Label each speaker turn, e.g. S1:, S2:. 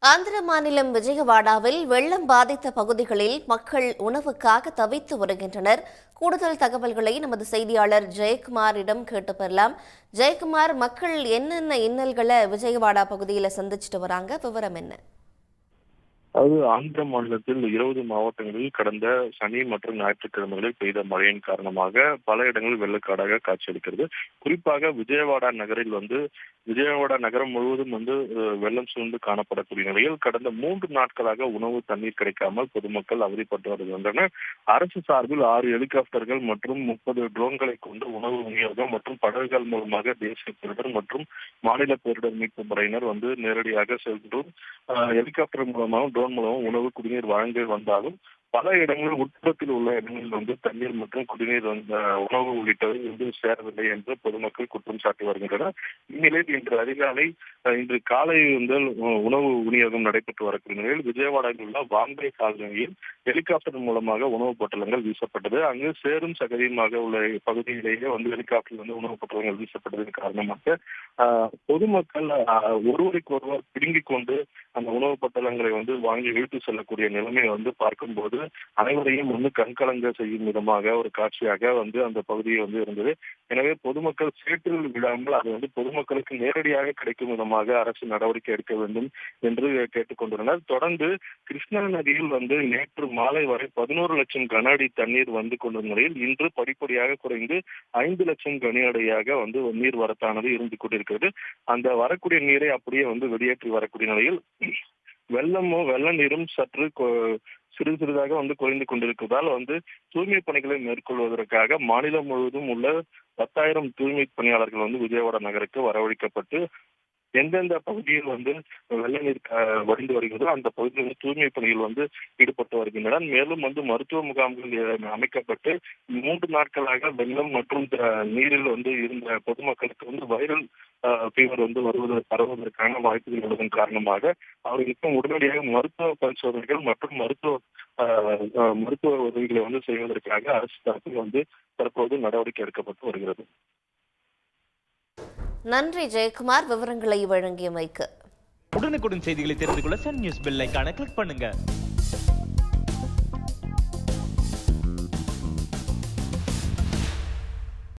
S1: ஆந்திர மாநிலம் விஜயவாடாவில் வெள்ளம் பாதித்த பகுதிகளில் மக்கள் உணவுக்காக தவித்து வருகின்றனர். கூடுதல் தகவல்களை நமது செய்தியாளர் ஜெயக்குமாரிடம் கேட்டு பெறலாம். ஜெயக்குமார், மக்கள் என்னென்ன இன்னல்களை விஜயவாடா பகுதியில் சந்திச்சுட்டு வராங்க, விவரம் என்ன?
S2: ஆந்திர மாநிலத்தில் 20 மாவட்டங்களில் கடந்த சனி மற்றும் ஞாயிற்றுக்கிழமைகளில் பெய்த மழையின் காரணமாக பல இடங்களில் வெள்ளக்காடாக காட்சியளிக்கிறது. குறிப்பாக விஜயவாடா நகரம் முழுவதும் வெள்ளம் சூழ்ந்து காணப்படக்கூடிய நிலையில் கடந்த 3 நாட்களாக உணவு தண்ணீர் கிடைக்காமல் பொதுமக்கள் அவதிப்பட்டு வருகின்றனர். அரசு சார்பில் 6 ஹெலிகாப்டர்கள் மற்றும் 30 ட்ரோன்களை கொண்டு உணவு விநியோகம் மற்றும் படகுகள் மூலமாக தேசிய பேரிடர் மற்றும் மாநில பேரிடர் மீட்பு படையினர் நேரடியாக சென்று ஹெலிகாப்டர் மூலமாக ட்ரோன் மூலம் உணவு குடிநீர் வழங்கி வந்தாலும் பல இடங்களில் உட்புறத்தில் உள்ள இடங்களில் தண்ணீர் மற்றும் குடிநீர் உணவு உள்ளிட்டவை சேரவில்லை என்று பொதுமக்கள் குற்றம் சாட்டி வருகின்றனர். இந்நிலையில் இன்று காலை உணவு விநியோகம் நடைபெற்று வரக்கூடிய நிலையில் விஜயவாடாவில் உள்ள வாம்பே காலனியில் ஹெலிகாப்டர் மூலமாக உணவுப் பொட்டலங்கள் வீசப்பட்டது. அங்கு சேரும் சகதியுமாக உள்ள பகுதியிலேயே ஹெலிகாப்டர் உணவுப் பொட்டலங்கள் வீசப்பட்டதன் காரணமாக பொதுமக்கள் ஒருவருக்கு ஒருவர் பிடுங்கிக் கொண்டு அந்த உணவுப் பொட்டலங்களை வாங்கி இழுத்து செல்லக்கூடிய நிலைமையை பார்க்கும்போது அனைவரையும் கண்கலங்க செய்யும் விதமாக ஒரு காட்சியாக அந்த பகுதியை இருந்தது. எனவே பொதுமக்கள் சேற்றில் விடாமல் அது பொதுமக்களுக்கு நேரடியாக கிடைக்கும் விதமாக அரசு நடவடிக்கை எடுக்க வேண்டும் என்று கேட்டுக்கொண்டுள்ளனர். தொடர்ந்து கிருஷ்ணா நதியில் நேற்று மாலை வரை 11 லட்சம் கன அடி தண்ணீர் கொண்டிருந்த நிலையில் இன்று படிப்படியாக குறைந்து 5 லட்சம் கன அடியாக நீர் வரத்தானது இருந்து கொண்டிருக்கிறது. அந்த வரக்கூடிய நீரை அப்படியே வெளியேற்றி வரக்கூடிய நிலையில் வெள்ள நீரும் சற்று சிறிதாக குறைந்து கொண்டிருப்பதால் தூய்மை பணிகளை மேற்கொள்வதற்காக மாநிலம் முழுவதும் உள்ள 10,000 தூய்மை பணியாளர்கள் விஜயவாடா நகருக்கு வரவழைக்கப்பட்டு எந்தெந்த பகுதியில் வெள்ள நீர் வடிந்து வருகிறதோ அந்த பகுதியில் தூய்மை பணியில் ஈடுபட்டு வருகின்றனர். மேலும் மருத்துவ முகாம்கள் அமைக்கப்பட்டு 3 நாட்களாக வெள்ளம் மற்றும் நீரில் இருந்த பொதுமக்களுக்கு வைரல் ஃபீவர் பரவுவதற்கான வாய்ப்புகள் உள்ளதன் காரணமாக அவர்களுக்கு உடனடியாக மருத்துவ பரிசோதனைகள் மற்றும் மருத்துவ உதவிகளை செய்வதற்காக அரசு தரப்பில் தற்போது நடவடிக்கை எடுக்கப்பட்டு வருகிறது.
S1: நன்றி ஜெயக்குமார், விவரங்களை வழங்கியமைக்கு.
S3: உடனுக்குடன் செய்திகளை தெரிந்து கொள்ள சன் நியூஸ் பெல் ஐகானை கிளிக் பண்ணுங்க.